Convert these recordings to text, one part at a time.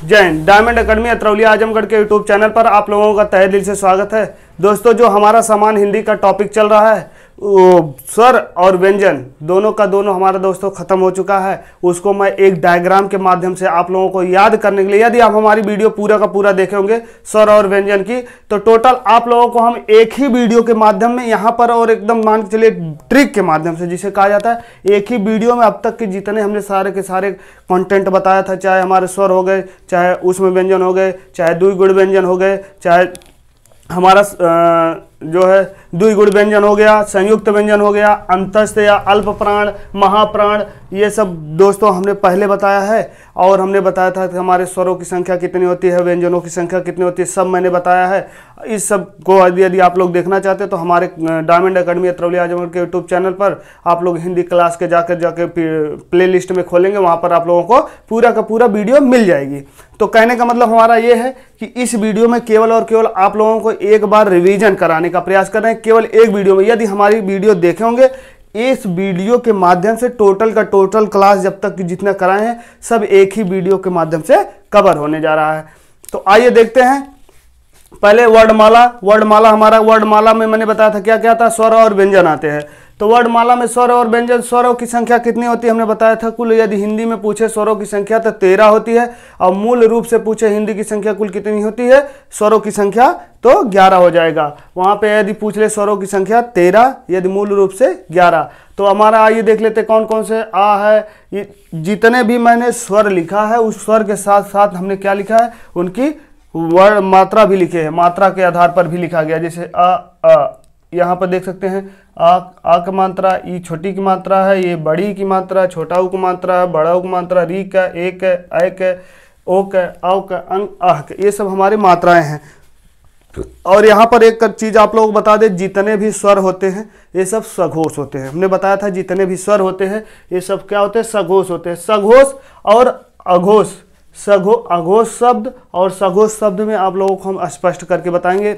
जय Hind. Diamond academy Atrauli Azamgarh के YouTube channel पर आप लोगों का तहे दिल से स्वागत है। दोस्तों, जो हमारा सामान्य हिंदी का टॉपिक चल रहा है वो स्वर और व्यंजन दोनों का दोनों हमारा दोस्तों खत्म हो चुका है। उसको मैं एक डायग्राम के माध्यम से आप लोगों को याद करने के लिए, यदि आप हमारी वीडियो पूरा का पूरा देखे होंगे स्वर और व्यंजन की, तो टोटल आप लोगों को हम एक ही वीडियो के माध्यम में यहाँ पर और एकदम मान के चलिए ट्रिक के माध्यम से, जिसे कहा जाता है एक ही वीडियो में अब तक के जितने हमने सारे के सारे कंटेंट बताया था, चाहे हमारे स्वर हो गए, चाहे उसमें व्यंजन हो गए, चाहे द्विगुण व्यंजन हो गए, चाहे हमारा जो है द्विगुण व्यंजन हो गया, संयुक्त व्यंजन हो गया, अंतस्थ या अल्प प्राण, महाप्राण, ये सब दोस्तों हमने पहले बताया है। और हमने बताया था कि हमारे स्वरों की संख्या कितनी होती है, व्यंजनों की संख्या कितनी होती है, सब मैंने बताया है। इस सब को यदि आप लोग देखना चाहते हैं तो हमारे डायमंड एकेडमी अतरौली आजमगढ़ के यूट्यूब चैनल पर आप लोग हिंदी क्लास के जाकर प्ले लिस्ट में खोलेंगे, वहाँ पर आप लोगों को पूरा का पूरा वीडियो मिल जाएगी। तो कहने का मतलब हमारा ये है कि इस वीडियो में केवल और केवल आप लोगों को एक बार रिवीजन कराने का प्रयास कर रहे हैं, केवल एक वीडियो में। यदि हमारी वीडियो देखे होंगे, इस वीडियो के माध्यम से टोटल का टोटल क्लास जब तक जितना कराए हैं सब एक ही वीडियो के माध्यम से कवर होने जा रहा है। तो आइए देखते हैं पहले वर्णमाला हमारा वर्णमाला में मैंने बताया था क्या क्या था, स्वर और व्यंजन आते हैं। तो वर्णमाला में स्वर और व्यंजन, स्वरों की संख्या कितनी होती है हमने बताया था कुल। यदि हिंदी में पूछे स्वरों की संख्या तो 13 होती है, और मूल रूप से पूछे हिंदी की संख्या कुल कितनी होती है, स्वरों की संख्या तो 11 हो जाएगा। वहां पे यदि पूछ ले स्वरों की संख्या 13, यदि मूल रूप से 11। तो हमारा आइए देख लेते कौन कौन से आ है। ये जितने भी मैंने स्वर लिखा है उस स्वर के साथ साथ हमने क्या लिखा है, उनकी वर्ण मात्रा भी लिखे हैं, मात्रा के आधार पर भी लिखा गया। जैसे अ यहाँ पर देख सकते हैं आ की मात्रा, ई छोटी की मात्रा है, ये बड़ी की मात्रा, छोटा ऊ की मात्रा है, बड़ा ऊ की मात्रा, री का, एक है, ऐ का, ओ का, औ का, अंग, आह का, ये सब हमारी मात्राएं हैं। और यहाँ पर एक चीज आप लोग बता दें, जितने भी स्वर होते हैं ये सब सघोष होते हैं। हमने बताया था जितने भी स्वर होते हैं ये सब क्या होते हैं, सघोष होते हैं। सघोष और अघोष, अघोष शब्द और सघोष शब्द में आप लोगों को हम स्पष्ट करके बताएंगे।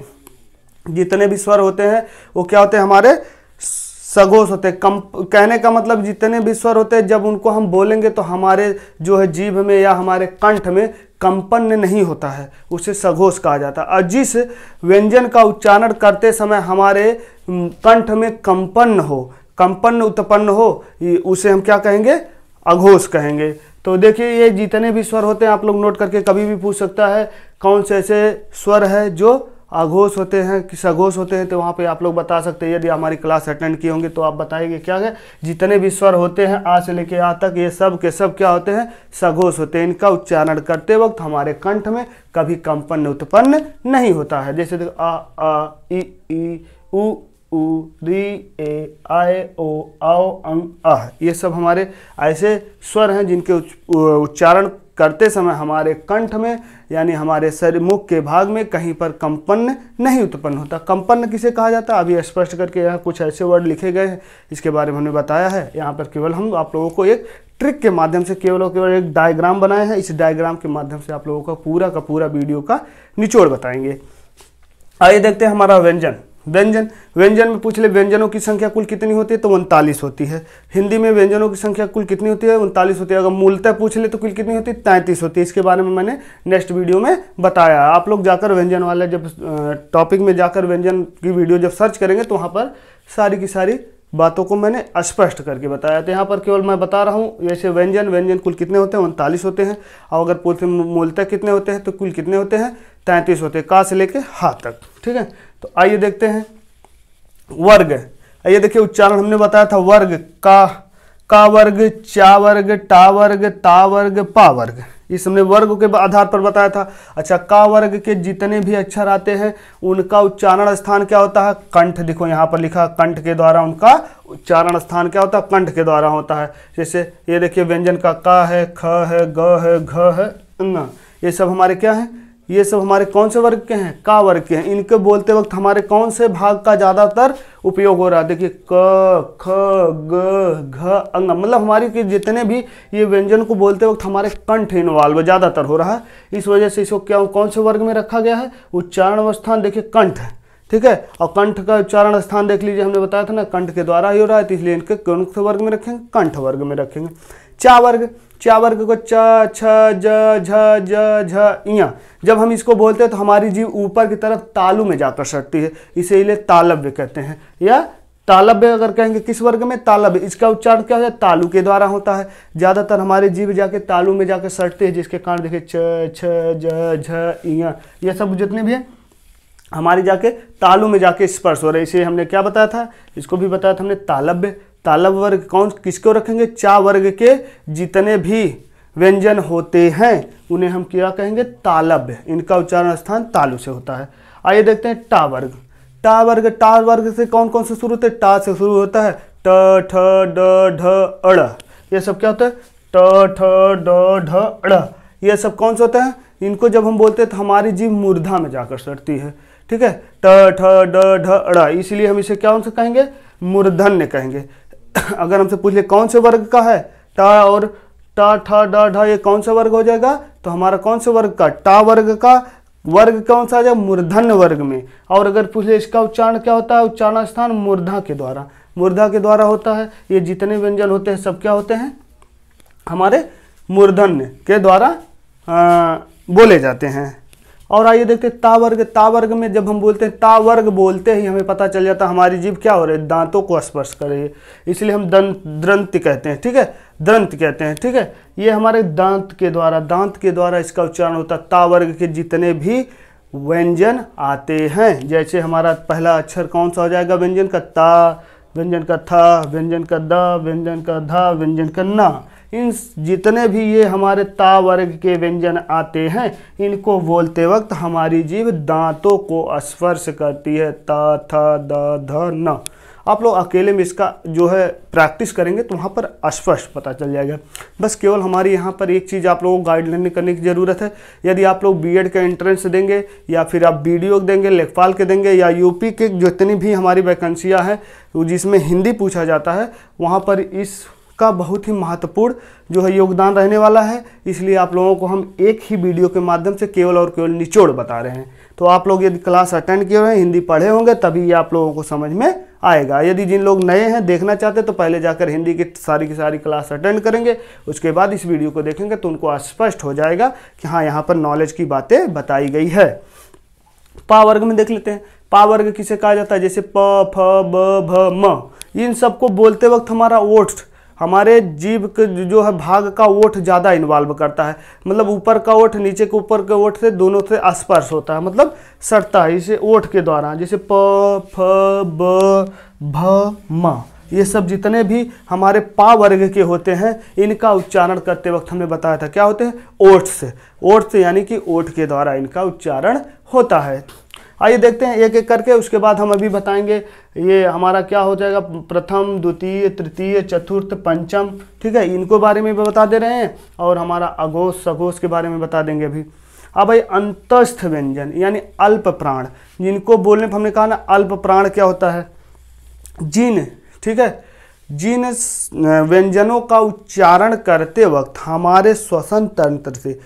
जितने भी स्वर होते हैं वो क्या होते हैं, हमारे सघोष होते हैं। कहने का मतलब जितने भी स्वर होते हैं जब उनको हम बोलेंगे तो हमारे जो है जीभ में या हमारे कंठ में कंपन नहीं होता है, उसे सघोष कहा जाता है। और जिस व्यंजन का उच्चारण करते समय हमारे कंठ में कंपन उत्पन्न हो, उसे हम क्या कहेंगे, अघोष कहेंगे। तो देखिए ये जितने भी स्वर होते हैं आप लोग नोट करके कभी भी पूछ सकता है कौन से ऐसे स्वर है जो अघोष होते हैं कि सघोष होते हैं, तो वहाँ पे आप लोग बता सकते हैं। यदि हमारी क्लास अटेंड किए होंगे तो आप बताएंगे क्या है, जितने भी स्वर होते हैं आ से लेके आ तक ये सब के सब क्या होते हैं, सघोष होते हैं। इनका उच्चारण करते वक्त हमारे कंठ में कभी कंपन उत्पन्न नहीं होता है। जैसे देखो आ ई उ ऊ री ए आए ओ आओ अंग आह, ये सब हमारे ऐसे स्वर हैं जिनके उच्चारण करते समय हमारे कंठ में यानी हमारे शरीर मुख के भाग में कहीं पर कंपन नहीं उत्पन्न होता। कंपन किसे कहा जाता है अभी स्पष्ट करके यहाँ कुछ ऐसे वर्ड लिखे गए हैं, इसके बारे में हमने बताया है। यहाँ पर केवल हम आप लोगों को एक ट्रिक के माध्यम से केवल एक डायग्राम बनाए हैं, इस डायग्राम के माध्यम से आप लोगों को पूरा का पूरा वीडियो का निचोड़ बताएंगे। आइए देखते हैं हमारा व्यंजन में पूछ ले व्यंजनों की संख्या कुल कितनी होती है, तो 39 होती है। हिंदी में व्यंजनों की संख्या कुल कितनी होती है, 39 होती है। अगर मूलतः पूछ ले तो कुल कितनी होती है, 33 होती है। इसके बारे में मैंने नेक्स्ट वीडियो में बताया। आप लोग जाकर व्यंजन वाले जब टॉपिक में जाकर व्यंजन की वीडियो जब सर्च करेंगे तो वहाँ पर सारी की सारी बातों को मैंने स्पष्ट करके बताया। तो यहाँ पर केवल मैं बता रहा हूँ जैसे व्यंजन कुल कितने होते हैं, 39 होते हैं। और अगर पूछते मूलतः कितने होते हैं तो कुल कितने होते हैं, 33 होते हैं, का से लेके हा तक। ठीक है, तो आइए देखते हैं वर्ग। आइए देखिए उच्चारण हमने बताया था वर्ग, का वर्ग, चा वर्ग, टा वर्ग, ता वर्ग, पा वर्ग, इस हमने वर्ग के आधार पर बताया था। अच्छा, का वर्ग के जितने भी अक्षर आते हैं उनका उच्चारण स्थान क्या होता है, कंठ। देखो यहाँ पर लिखा कंठ के द्वारा उनका उच्चारण स्थान क्या होता है, कंठ के द्वारा होता है। जैसे ये देखिए व्यंजन का है, ख है, ग है, घ है, न, ये सब हमारे क्या है, ये सब हमारे कौन से वर्ग के हैं, का वर्ग के हैं। इनके बोलते वक्त हमारे कौन से भाग का ज़्यादातर उपयोग हो रहा है, देखिए क, ख, ग, घ, अंग, मतलब हमारी के जितने भी ये व्यंजन को बोलते वक्त हमारे कंठ इन्वॉल्व ज़्यादातर हो रहा है। इस वजह से इसको क्या कौन से वर्ग में रखा गया है, उच्चारण स्थान देखिए कंठ है। ठीक है, और कंठ का उच्चारण स्थान देख लीजिए, हमने बताया था ना कंठ के द्वारा ही हो रहा है, तो इसलिए इनके कौन से वर्ग में रखेंगे, कंठ वर्ग में रखेंगे। चा वर्ग, चा वर्ग को च छ ज झ ज झ इया, जब हम इसको बोलते हैं तो हमारी जीभ ऊपर की तरफ तालु में जाकर सटती है, इसीलिए तालव्य कहते हैं। या तालव्य अगर कहेंगे किस वर्ग में, तालव्य, इसका उच्चारण क्या है, तालु के द्वारा होता है। ज़्यादातर हमारी जीभ जाके तालु में जाकर सटती है, जिसके कारण देखिए च छ ज झ इया, ये सब जितने भी हैं हमारी जाके तालु में जाके स्पर्श हो रहे हैं। इसे हमने क्या बताया था, इसको भी बताया था हमने तालव्य। तालव्य वर्ग कौन किसको रखेंगे, चा वर्ग के जितने भी व्यंजन होते हैं उन्हें हम क्या कहेंगे, तालव्य। इनका उच्चारण स्थान तालु से होता है। आइए देखते हैं टा वर्ग। टा वर्ग, टा वर्ग से कौन कौन से शुरू होते हैं, टा से शुरू होता है, ट ठ ड ढ अड़, ये सब क्या होता है, ट ठ ड ढ अड़, ये सब कौन से होते हैं। इनको जब हम बोलते हैं तो हमारी जीभ मूर्धा में जाकर सटती है, ठीक है, ट ठ ड ढ अड़, इसलिए हम इसे क्या से कहेंगे, मूर्धन्य कहेंगे। अगर हमसे पूछ ले कौन से वर्ग का है, टा और टा ठ ड ढ, ये कौन सा वर्ग हो जाएगा, तो हमारा कौन से वर्ग का, टा वर्ग का वर्ग कौन सा आ जाएगा, मूर्धन्य वर्ग में। और अगर पूछ ले इसका उच्चारण क्या होता है, उच्चारण स्थान मूर्धा के द्वारा, मूर्धा के द्वारा होता है। ये जितने व्यंजन होते हैं सब क्या होते हैं, हमारे मूर्धन्य के द्वारा बोले जाते हैं। और आइए देखते हैं ता वर्ग। ता वर्ग में जब हम बोलते हैं, ता वर्ग बोलते ही हमें पता चल जाता है हमारी जीभ क्या हो रही है, दांतों को स्पर्श कर रही है, इसलिए हम दंत कहते हैं, ठीक है, दंत कहते हैं, ठीक है। ये हमारे दांत के द्वारा इसका उच्चारण होता है। ता वर्ग के जितने भी व्यंजन आते हैं, जैसे हमारा पहला अक्षर कौन सा हो जाएगा, व्यंजन का ता, व्यंजन का था, व्यंजन का द, व्यंजन का धा, व्यंजन का ना, इन जितने भी ये हमारे ता वर्ग के व्यंजन आते हैं इनको बोलते वक्त हमारी जीभ दांतों को स्पर्श करती है, ता था द ध न। आप लोग अकेले में इसका जो है प्रैक्टिस करेंगे तो वहाँ पर स्पष्ट पता चल जाएगा। बस केवल हमारी यहाँ पर एक चीज़ आप लोगों को गाइडलाइन करने की ज़रूरत है। यदि आप लोग बीएड का एंट्रेंस देंगे या फिर आप बीडीओ देंगे, लेखपाल के देंगे, या यूपी के जितनी भी हमारी वैकेंसियाँ हैं जिसमें हिंदी पूछा जाता है, वहाँ पर इस का बहुत ही महत्वपूर्ण जो है योगदान रहने वाला है। इसलिए आप लोगों को हम एक ही वीडियो के माध्यम से केवल और केवल निचोड़ बता रहे हैं। तो आप लोग यदि क्लास अटेंड किए हुए हैं, हिंदी पढ़े होंगे, तभी ये आप लोगों को समझ में आएगा। यदि जिन लोग नए हैं, देखना चाहते हैं, तो पहले जाकर हिंदी की सारी क्लास अटेंड करेंगे, उसके बाद इस वीडियो को देखेंगे तो उनको स्पष्ट हो जाएगा कि हाँ यहाँ पर नॉलेज की बातें बताई गई है। पा वर्ग में देख लेते हैं। पा वर्ग किसे कहा जाता है, जैसे प फ ब भ म, इन सबको बोलते वक्त हमारा ओठ, हमारे जीभ के जो है भाग का ओठ ज़्यादा इन्वॉल्व करता है, मतलब ऊपर का ओठ नीचे के ऊपर के ओठ से दोनों से स्पर्श होता है, मतलब सटता है इसे ओठ के द्वारा। जैसे प फ ब भ म, ये सब जितने भी हमारे पा वर्ग के होते हैं इनका उच्चारण करते वक्त हमने बताया था क्या होते हैं, ओठ से यानी कि ओठ के द्वारा इनका उच्चारण होता है। आइए देखते हैं एक एक करके, उसके बाद हम अभी बताएंगे ये हमारा क्या हो जाएगा, प्रथम, द्वितीय, तृतीय, चतुर्थ, पंचम, ठीक है, इनको बारे में भी बता दे रहे हैं, और हमारा अघोष सघोष के बारे में बता देंगे अभी। अब भाई अंतस्थ व्यंजन यानी अल्प प्राण, जिनको बोलने पर हमने कहा ना अल्प प्राण क्या होता है, जिन, ठीक है, जिन व्यंजनों का उच्चारण करते वक्त हमारे श्वसन तंत्र से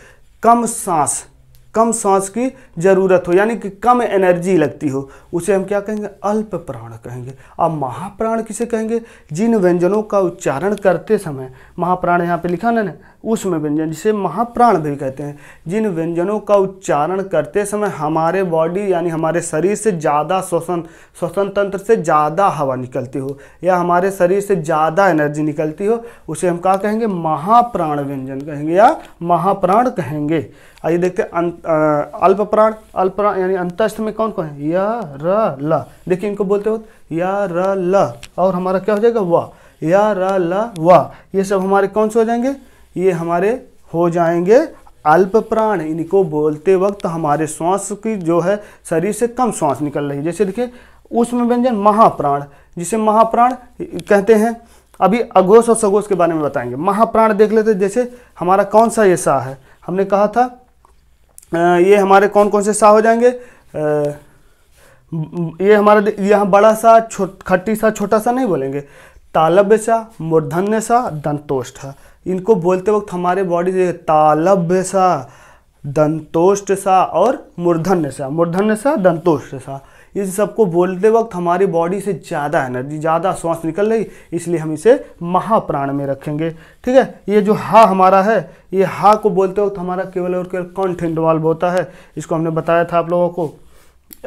कम सांस की जरूरत हो, यानी कि कम एनर्जी लगती हो, उसे हम क्या कहेंगे, अल्प प्राण कहेंगे। अब महाप्राण किसे कहेंगे, जिन व्यंजनों का उच्चारण करते समय, महाप्राण यहाँ पे लिखा ना, उसमें व्यंजन जिसे महाप्राण भी कहते हैं, जिन व्यंजनों का उच्चारण करते समय हमारे बॉडी यानी हमारे शरीर से ज़्यादा श्वसन तंत्र से ज़्यादा हवा निकलती हो, या हमारे शरीर से ज़्यादा एनर्जी निकलती हो, उसे हम क्या कहेंगे, महाप्राण व्यंजन कहेंगे या महाप्राण कहेंगे। आइए देखते हैं अल्प प्राण यानी अंतस्थ में कौन कौन है, या र ल, देखिए इनको बोलते हो या र ल, और हमारा क्या हो जाएगा वा, या र ल वा, ये सब हमारे कौन से हो जाएंगे, ये हमारे हो जाएंगे अल्प प्राण। इनको बोलते वक्त हमारे श्वास की जो है शरीर से कम श्वास निकल रही है। जैसे देखिए उसमें व्यंजन महाप्राण, जिसे महाप्राण कहते हैं। अभी अघोष और सघोष के बारे में बताएंगे। महाप्राण देख लेते, जैसे हमारा कौन सा ये सा है, हमने कहा था ये हमारे कौन कौन से सा हो जाएंगे, ये हमारा यहाँ बड़ा सा, खट्टी सा, छोटा सा नहीं बोलेंगे, तालव्य सा, मूर्धन्य सा, दंतोष्ठ। इनको बोलते वक्त हमारे बॉडी से तालव्य सा, दंतोष्ठ सा और मूर्धन्य सा, दंतोष्ठ सा, इस सबको बोलते वक्त हमारी बॉडी से ज़्यादा एनर्जी, ज़्यादा श्वास निकल रही, इसलिए हम इसे महाप्राण में रखेंगे। ठीक है, ये जो हा हमारा है, ये हा को बोलते वक्त हमारा केवल और केवल कंठ इन्वॉल्व होता है, इसको हमने बताया था आप लोगों को।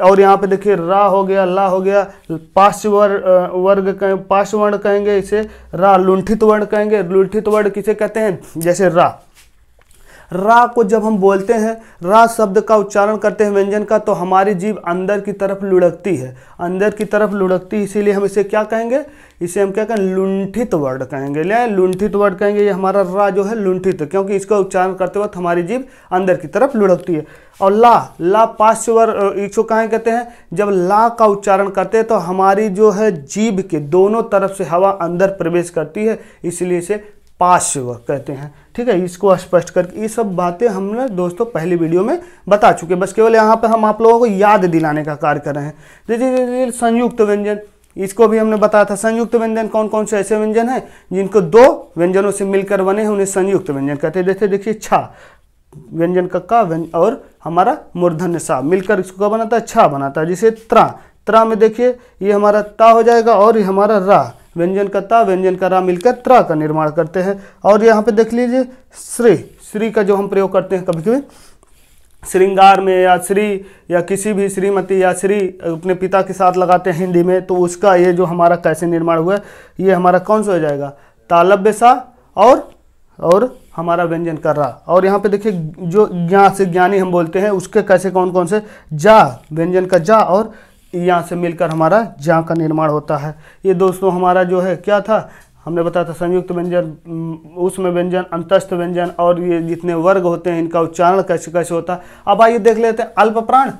और यहाँ पे देखिए रा हो गया, ला हो गया, पार्श्व वर्ण कहेंगे इसे, रा लुंठित वर्ण कहेंगे। लुंठित वर्ण किसे कहते हैं? जैसे रा को जब हम बोलते हैं, रा शब्द का उच्चारण करते हैं व्यंजन का, तो हमारी जीभ अंदर की तरफ लुढ़कती है, अंदर की तरफ लुढ़कती है, इसीलिए हम इसे क्या कहेंगे? इसे हम क्या कहेंगे? लुंठित वर्ण कहेंगे। ले लुंठित वर्ण कहेंगे। ये हमारा रा जो है लुंठित, क्योंकि इसका उच्चारण करते वक्त हमारी जीभ अंदर की तरफ लुढ़कती है। और ला पार्श्व इसको कहाँ कहते हैं? जब ला का उच्चारण करते हैं तो हमारी जो है जीभ के दोनों तरफ से हवा अंदर प्रवेश करती है, इसलिए इसे पार्श्व कहते हैं। ठीक है, इसको स्पष्ट करके ये सब बातें हमने दोस्तों पहली वीडियो में बता चुके, बस केवल यहाँ पे हम आप लोगों को याद दिलाने का कार्य कर रहे हैं। जैसे संयुक्त व्यंजन, इसको भी हमने बताया था। संयुक्त व्यंजन कौन कौन से ऐसे व्यंजन हैं जिनको दो व्यंजनों से मिलकर बने हैं, उन्हें संयुक्त व्यंजन कहते हैं। जैसे देखिए छा, व्यंजन का का और हमारा मूर्धन्य सा मिलकर इसको क्या बनाता है? छा बनाता है। जैसे त्रा में देखिए ये हमारा ता हो जाएगा और ये हमारा रा, व्यंजन का ता व्यंजन का रा मिलकर त्रा का निर्माण करते हैं। और यहाँ पे देख लीजिए श्री का जो हम प्रयोग करते हैं कभी कभी श्रृंगार में, या श्री या किसी भी श्रीमती या श्री अपने पिता के साथ लगाते हैं हिंदी में, तो उसका ये जो हमारा कैसे निर्माण हुआ है, ये हमारा कौन सा हो जाएगा? तालव्य सा और हमारा व्यंजन कर रहा। और यहाँ पे देखिए जो ज्ञा से ज्ञानी हम बोलते हैं, उसके कैसे कौन कौन से? जा, व्यंजन का जा और यहाँ से मिलकर हमारा जा का निर्माण होता है। ये दोस्तों हमारा जो है क्या था, हमने बताया था संयुक्त व्यंजन, उसमें व्यंजन, अंतस्थ व्यंजन, और ये जितने वर्ग होते हैं इनका उच्चारण कैसे कैसे होता है। अब आइए देख लेते हैं अल्प प्राण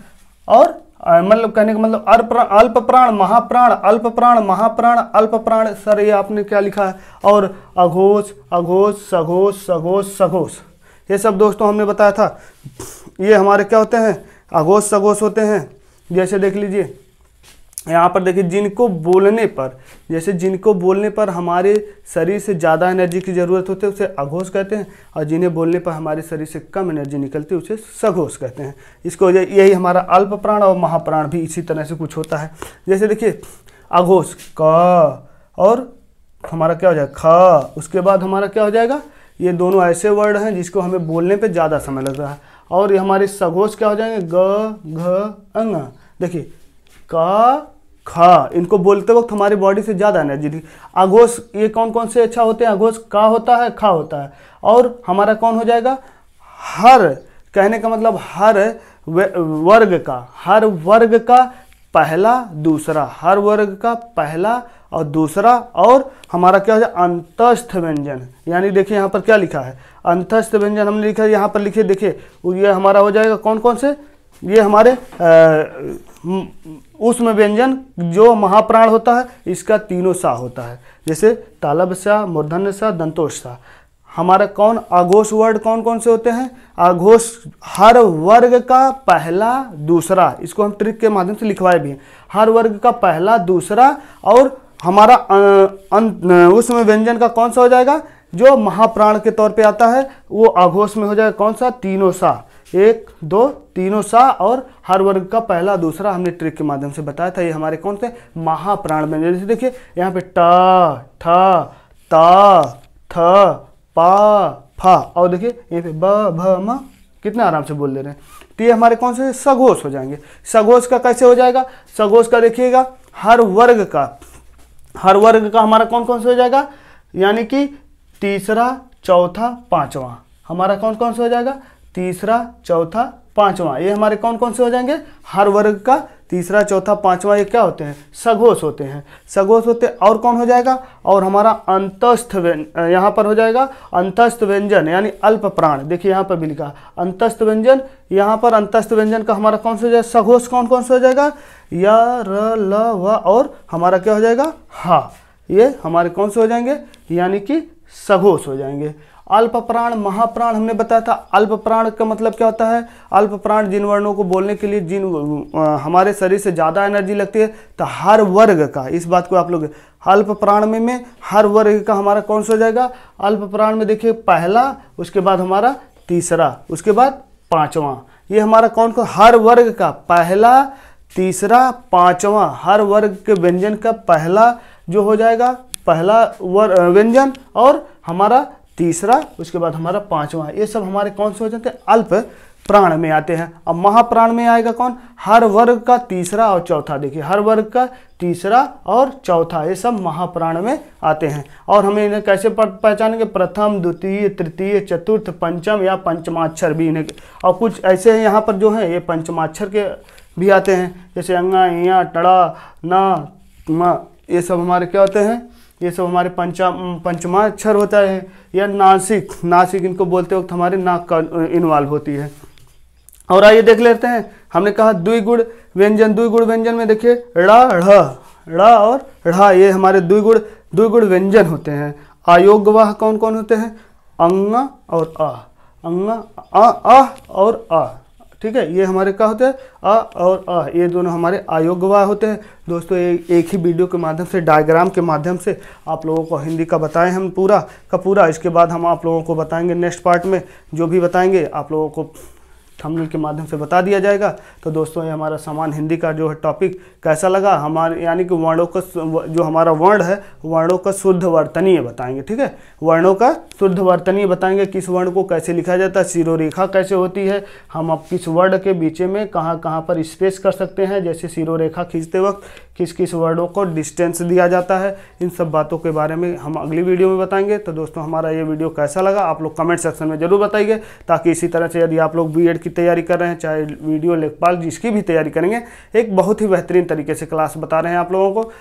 और मतलब कहने का मतलब अल्प प्राण, महाप्राण, अल्प प्राण, महाप्राण, अल्प प्राण। सर ये आपने क्या लिखा है? और अघोष, अघोष, सघोष, सघोष, सघोष, ये सब दोस्तों हमने बताया था। ये हमारे क्या होते हैं? अघोष सघोष होते हैं। जैसे देख लीजिए यहाँ पर देखिए, जिनको बोलने पर, जैसे जिनको बोलने पर हमारे शरीर से ज़्यादा एनर्जी की ज़रूरत होती है उसे अघोष कहते हैं, और जिन्हें बोलने पर हमारे शरीर से कम एनर्जी निकलती है उसे सघोष कहते हैं। इसको यही हमारा अल्प प्राण और महाप्राण भी इसी तरह से कुछ होता है। जैसे देखिए अघोष क और हमारा क्या हो जाएगा? ख, उसके बाद हमारा क्या हो जाएगा? ये दोनों ऐसे वर्ड हैं जिसको हमें बोलने पर ज़्यादा समय लग रहा है। और ये हमारे सघोष क्या हो जाएंगे? ग, घ, अंग। देखिए का, खा, इनको बोलते वक्त हमारी बॉडी से ज़्यादा एनर्जी थी। अघोष ये कौन कौन से अच्छा होते हैं? अघोष का होता है, खा होता है। और हमारा कौन हो जाएगा? हर, कहने का मतलब हर वर्ग का, हर वर्ग का पहला दूसरा, हर वर्ग का पहला और दूसरा। और हमारा क्या हो जाए? अंतस्थ व्यंजन, यानी देखिए यहाँ पर क्या लिखा है? अंतस्थ व्यंजन हमने लिखा है, यहाँ पर लिखिए देखिए, ये हमारा हो जाएगा कौन कौन से? ये हमारे उसमें व्यंजन जो महाप्राण होता है, इसका तीनों सा होता है। जैसे तालव्य सा, मूर्धन्य सा, दंतोष सा। हमारा कौन अघोष वर्ड कौन कौन से होते हैं? अघोष हर वर्ग का पहला दूसरा, इसको हम ट्रिक के माध्यम से लिखवाए भी हैं। हर वर्ग का पहला दूसरा। और हमारा उसमें व्यंजन का कौन सा हो जाएगा? जो महाप्राण के तौर पे आता है वो अघोष में हो जाएगा कौन सा? तीनों सा, 1 2 तीनों सा। और हर वर्ग का पहला दूसरा हमने ट्रिक के माध्यम से बताया था। ये हमारे कौन से? महाप्राण व्यंजन। जैसे देखिए यहाँ पे टा, ठा, ता, थ, पा, फा, और देखिए यहाँ पे ब, भ, म, कितने आराम से बोल ले रहे हैं। तो ये हमारे कौन से? सघोष हो जाएंगे। सघोष का कैसे हो जाएगा? सघोष का देखिएगा हर वर्ग का हमारा कौन कौन से हो जाएगा? यानी कि तीसरा, चौथा, पांचवा, हमारा कौन कौन से हो जाएगा? तीसरा, चौथा, पांचवा। ये हमारे कौन कौन से हो जाएंगे? हर वर्ग का तीसरा, चौथा, पांचवा, ये क्या होते हैं? सघोष होते हैं। सघोष होते। और कौन हो जाएगा? और हमारा अंतस्थ यहाँ पर हो जाएगा अंतस्थ व्यंजन, यानी अल्प प्राण। देखिए यहाँ पर भी लिखा अंतस्थ व्यंजन। यहाँ पर अंतस्थ व्यंजन का हमारा कौन सा हो जाएगा? सघोष कौन कौन सा हो जाएगा? या, र, ल, व, और हमारा क्या हो जाएगा? हा। ये हमारे कौन से हो जाएंगे? यानी कि सघोष हो जाएंगे। अल्प प्राण, महाप्राण हमने बताया था। अल्प प्राण का मतलब क्या होता है? अल्प प्राण जिन वर्णों को बोलने के लिए हमारे शरीर से ज़्यादा एनर्जी लगती है, तो हर वर्ग का, इस बात को आप लोग अल्प प्राण में हर वर्ग का हमारा कौन सा हो जाएगा? अल्प प्राण में देखिए पहला, उसके बाद हमारा तीसरा, उसके बाद पांचवा। ये हमारा कौन हर वर्ग का पहला, तीसरा, पांचवा, हर वर्ग के व्यंजन का पहला जो हो जाएगा, पहला व्यंजन, और हमारा तीसरा, उसके बाद हमारा पांचवा, ये सब हमारे कौन से हो जाते हैं, अल्प प्राण में आते हैं। अब महाप्राण में आएगा कौन, हर वर्ग का तीसरा और चौथा। देखिए हर वर्ग का तीसरा और चौथा, ये सब महाप्राण में आते हैं। और हमें इन्हें कैसे पहचानेंगे, प्रथम, द्वितीय, तृतीय, चतुर्थ, पंचम या पंचमाक्षर भी इन्हें। और कुछ ऐसे हैं यहाँ पर जो हैं ये पंचमाक्षर के भी आते हैं, जैसे अंगा, इया, टड़ा, ना, म, ये सब हमारे क्या होते हैं, ये सब हमारे पंचमाक्षर होता है। या नासिक, नासिक इनको बोलते वक्त हमारे नाक का इन्वॉल्व होती है। और आइए देख लेते हैं, हमने कहा द्विगुण व्यंजन। द्विगुण व्यंजन में देखिए ड़, ढ़, ड़ और ढ़, ये हमारे द्विगुण व्यंजन होते हैं। आयोगवाह कौन कौन होते हैं, अंग और अ, अंग, अ और अ, ठीक है, ये हमारे क्या होते हैं, अ और अ, ये दोनों हमारे आयोगवाह होते हैं। दोस्तों एक ही वीडियो के माध्यम से, डायग्राम के माध्यम से आप लोगों को हिंदी का बताएं हम पूरा का पूरा। इसके बाद हम आप लोगों को बताएंगे नेक्स्ट पार्ट में, जो भी बताएंगे आप लोगों को थंबनेल के माध्यम से बता दिया जाएगा। तो दोस्तों ये हमारा सामान्य हिंदी का जो है टॉपिक कैसा लगा, हमारे यानी कि वर्णों का जो हमारा वर्ण है, वर्णों का शुद्ध वर्तनीय बताएंगे, ठीक है, वर्णों का शुद्ध वर्तनीय बताएंगे, किस वर्ण को कैसे लिखा जाता है, शिरोरेखा कैसे होती है, हम अब किस वर्ण के बीच में कहाँ कहाँ पर स्पेस कर सकते हैं, जैसे शिरोरेखा खींचते वक्त किस किस वर्णों को डिस्टेंस दिया जाता है, इन सब बातों के बारे में हम अगली वीडियो में बताएंगे। तो दोस्तों हमारा ये वीडियो कैसा लगा आप लोग कमेंट सेक्शन में जरूर बताइए, ताकि इसी तरह से यदि आप लोग बीएड की तैयारी कर रहे हैं, चाहे वीडियो लेखपाल जिसकी भी तैयारी करेंगे, एक बहुत ही बेहतरीन तरीके से क्लास बता रहे हैं आप लोगों को।